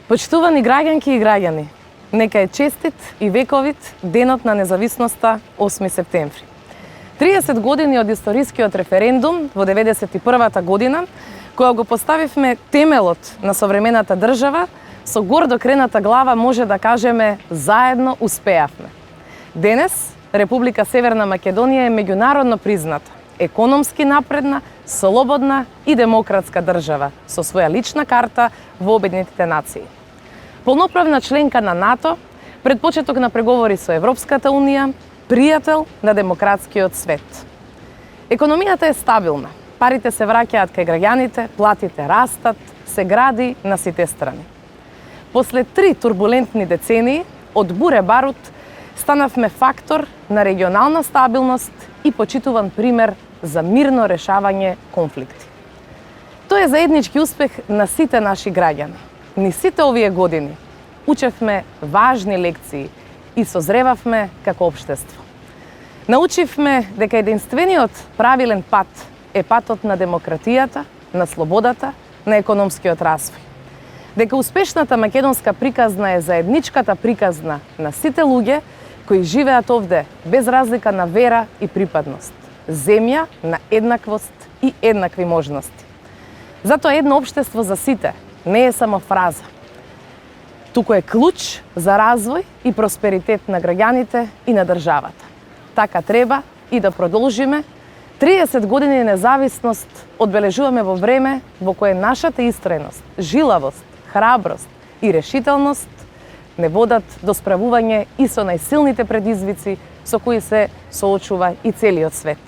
Почитувани граѓанки и граѓани, нека е честит и вековит денот на независноста 8 септември. 30 години од историскиот референдум во 91-та година, која го поставивме темелот на современата држава, со гордо крената глава може да кажеме заедно успеавме. Денес Република Северна Македонија е меѓународно призната, економски напредна, слободна и демократска држава со своја лична карта во Обединетите нации. Полноправна членка на НАТО, пред почеток на преговори со Европската Унија, пријател на демократскиот свет. Економијата е стабилна, парите се враќаат кај граѓаните, платите растат, се гради на сите страни. После 3 турбулентни децении, од буре барут, станавме фактор на регионална стабилност и почитуван пример за мирно решавање конфликти. Тоа е заеднички успех на сите наши граѓани. Ни сите овие години учевме важни лекции и созревавме како општество. Научивме дека единствениот правилен пат е патот на демократијата, на слободата, на економскиот развој. Дека успешната македонска приказна е заедничката приказна на сите луѓе кои живеат овде без разлика на вера и припадност. Земја на еднаквост и еднакви можности. Затоа едно општество за сите не е само фраза, туку е клуч за развој и просперитет на граѓаните и на државата. Така треба и да продолжиме. 30 години независност одбележуваме во време во кое нашата истреност, жилавост, храброст и решителност не водат до справување и со најсилните предизвици со кои се соочува и целиот свет.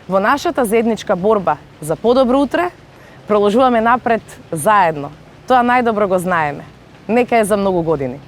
Во нашата заедничка борба за подобро утре продолжуваме напред заедно. Тоа најдобро го знаеме. Нека е за многу години.